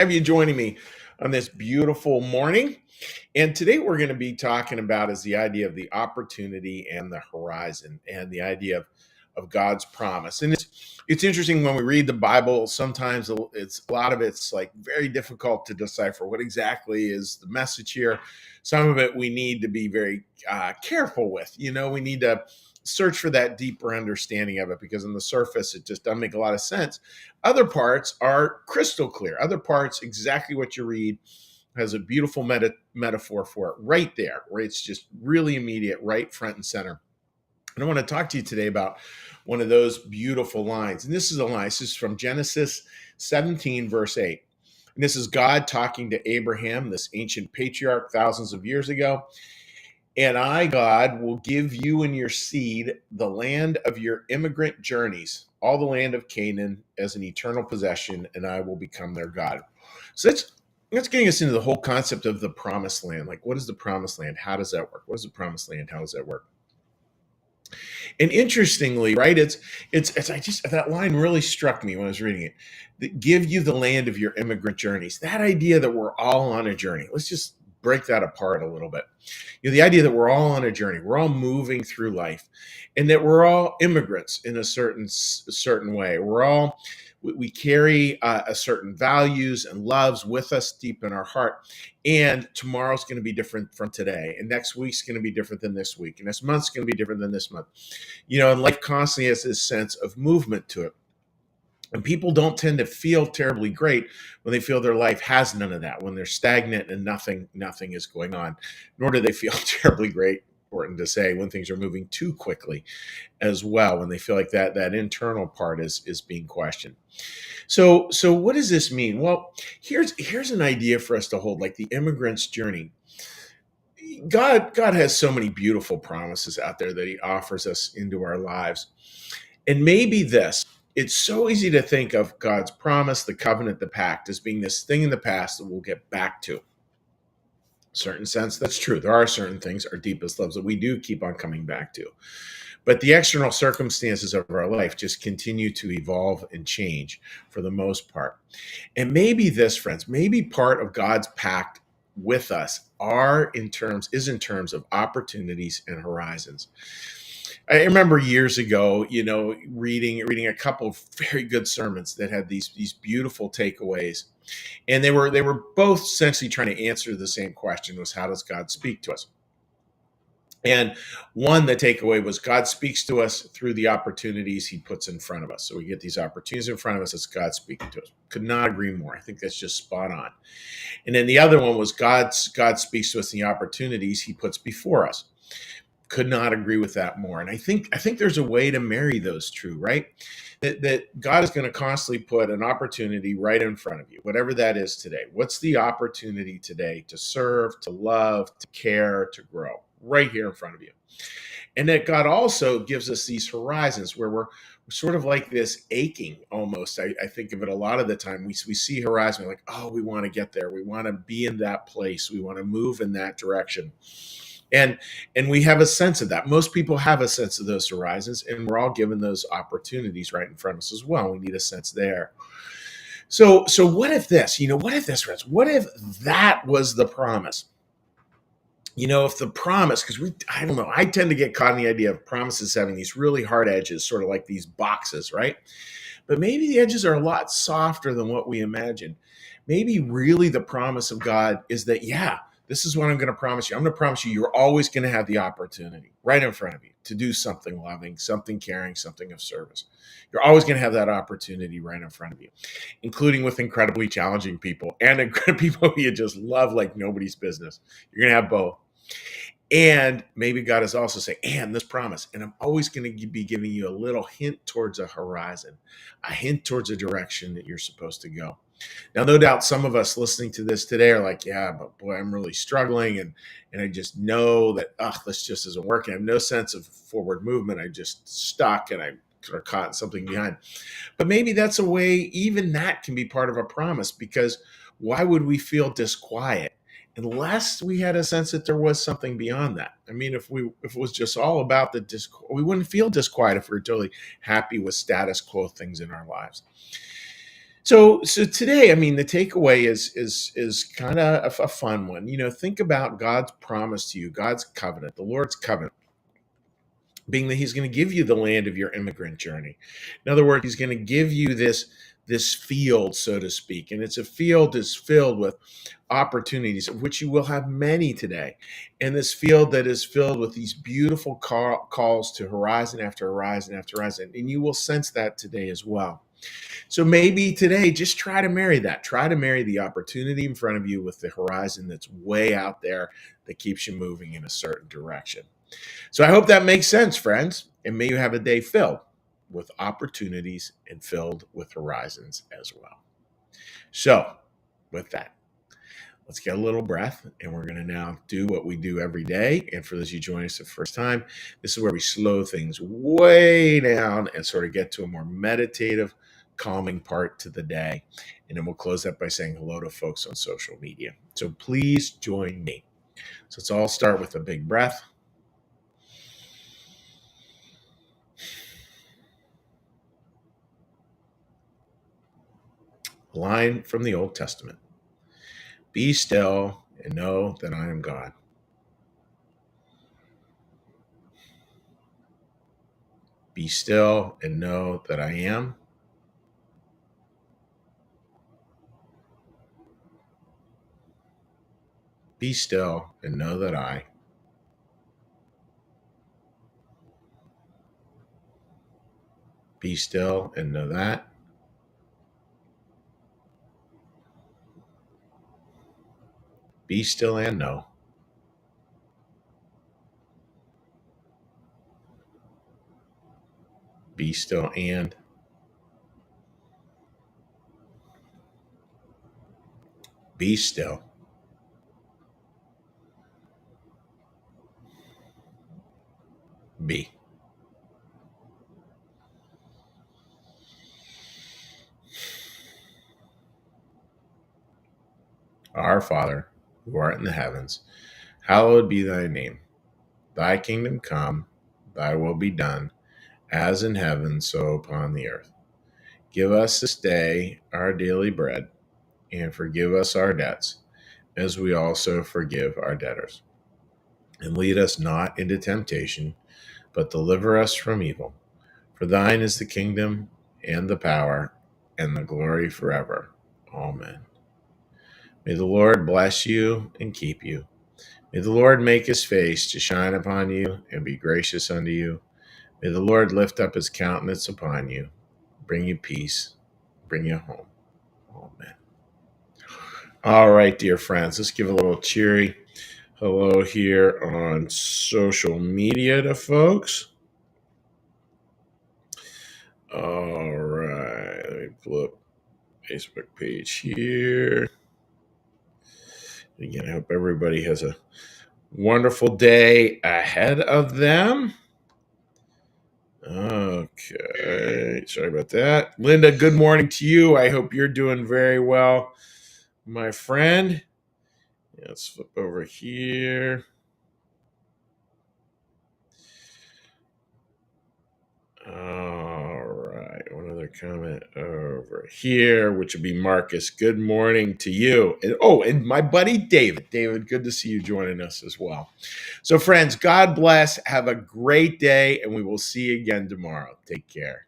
Have you joining me on this beautiful morning. And today we're going to be talking about is the idea of the opportunity and the horizon and the idea of God's promise. And it's interesting when we read the Bible, sometimes it's a lot of it's like very difficult to decipher what exactly is the message here. Some of it we need to be very careful with. We need to search for that deeper understanding of it because on the surface it just doesn't make a lot of sense. Other parts are crystal clear. Other parts, exactly what you read, has a beautiful metaphor for it right there, where it's just really immediate, right front and center. And I want to talk to you today about one of those beautiful lines. And this is a line. This is from Genesis 17, verse 8. And this is God talking to Abraham, this ancient patriarch thousands of years ago. And I, God, will give you and your seed the land of your immigrant journeys, all the land of Canaan as an eternal possession, and I will become their God. So that's getting us into the whole concept of the promised land. Like, what is the promised land? How does that work? What is the promised land? How does that work? And interestingly, right, it's I just that line really struck me when I was reading it. That give you the land of your immigrant journeys. That idea that we're all on a journey. Let's just break that apart a little bit. The idea that we're all on a journey, we're all moving through life, and that we're all immigrants in a certain way. We carry a certain values and loves with us deep in our heart. And tomorrow's going to be different from today, and next week's going to be different than this week, and this month's going to be different than this month. And life constantly has this sense of movement to it. And people don't tend to feel terribly great when they feel their life has none of that, when they're stagnant and nothing is going on. Nor do they feel terribly great, important to say, when things are moving too quickly as well, when they feel like that internal part is being questioned. So what does this mean? Well, here's an idea for us to hold, like the immigrant's journey. God has so many beautiful promises out there that he offers us into our lives. And maybe it's so easy to think of God's promise, the covenant, the pact as being this thing in the past that we'll get back to. Certain sense, that's true. There are certain things, our deepest loves, that we do keep on coming back to. But the external circumstances of our life just continue to evolve and change for the most part. And maybe friends, maybe part of God's pact with us is in terms of opportunities and horizons. I remember years ago, reading a couple of very good sermons that had these beautiful takeaways, and they were both essentially trying to answer the same question: was how does God speak to us? And the takeaway was God speaks to us through the opportunities he puts in front of us. So we get these opportunities in front of us. It's God speaking to us. Could not agree more. I think that's just spot on. And then the other one was God speaks to us in the opportunities he puts before us. Could not agree with that more. And I think there's a way to marry those two, right? That God is going to constantly put an opportunity right in front of you, whatever that is today. What's the opportunity today to serve, to love, to care, to grow? Right here in front of you. And that God also gives us these horizons where we're sort of like this aching almost. I think of it a lot of the time. We see horizon, we're like, oh, we want to get there. We want to be in that place. We want to move in that direction. And we have a sense of that. Most people have a sense of those horizons, and we're all given those opportunities right in front of us as well. We need a sense there. So what if this? What if this, friends? What if that was the promise? If the promise, because I don't know, I tend to get caught in the idea of promises having these really hard edges, sort of like these boxes, right? But maybe the edges are a lot softer than what we imagine. Maybe really the promise of God is that, yeah, this is what I'm going to promise you. I'm going to promise you, you're always going to have the opportunity right in front of you to do something loving, something caring, something of service. You're always going to have that opportunity right in front of you, including with incredibly challenging people and people you just love like nobody's business. You're going to have both. And maybe God is also saying, and this promise, and I'm always going to be giving you a little hint towards a horizon, a hint towards a direction that you're supposed to go. Now, no doubt some of us listening to this today are like, yeah, but boy, I'm really struggling. And I just know that, this just isn't working. I have no sense of forward movement. I'm just stuck and I'm sort of caught in something behind. But maybe that's a way, even that can be part of a promise, because why would we feel disquiet unless we had a sense that there was something beyond that? I mean, if it was just all about we wouldn't feel disquiet if we were totally happy with status quo things in our lives. So today, I mean, the takeaway is kind of a fun one. Think about God's promise to you, God's covenant, the Lord's covenant, being that He's going to give you the land of your immigrant journey. In other words, He's going to give you this field, so to speak, and it's a field that's filled with opportunities, of which you will have many today, and this field that is filled with these beautiful calls to horizon after horizon after horizon, and you will sense that today as well. So maybe today, just try to marry that. Try to marry the opportunity in front of you with the horizon that's way out there that keeps you moving in a certain direction. So I hope that makes sense, friends. And may you have a day filled with opportunities and filled with horizons as well. So, with that, let's get a little breath, and we're going to now do what we do every day. And for those of you joining us the first time, this is where we slow things way down and sort of get to a more meditative, calming part to the day. And then we'll close that by saying hello to folks on social media. So please join me. So let's all start with a big breath. A line from the Old Testament. Be still and know that I am God. Be still and know that I am. Be still and know that I. Be still and know that. Be still and know. Be still and. Be still. Be. Our Father, who art in the heavens, hallowed be thy name. Thy kingdom come, thy will be done, as in heaven, so upon the earth. Give us this day our daily bread, and forgive us our debts, as we also forgive our debtors. And lead us not into temptation, but deliver us from evil. For thine is the kingdom, and the power, and the glory forever. Amen. May the Lord bless you and keep you. May the Lord make his face to shine upon you and be gracious unto you. May the Lord lift up his countenance upon you, bring you peace, bring you home. Amen. All right, dear friends, let's give a little cheery hello here on social media to folks. All right, let me pull up Facebook page here. Again, I hope everybody has a wonderful day ahead of them. Okay, sorry about that. Linda, good morning to you. I hope you're doing very well, my friend. Let's flip over here. All right, one other comment over here, which would be Marcus. Good morning to you. And my buddy David. David, good to see you joining us as well. So, friends, God bless. Have a great day, and we will see you again tomorrow. Take care.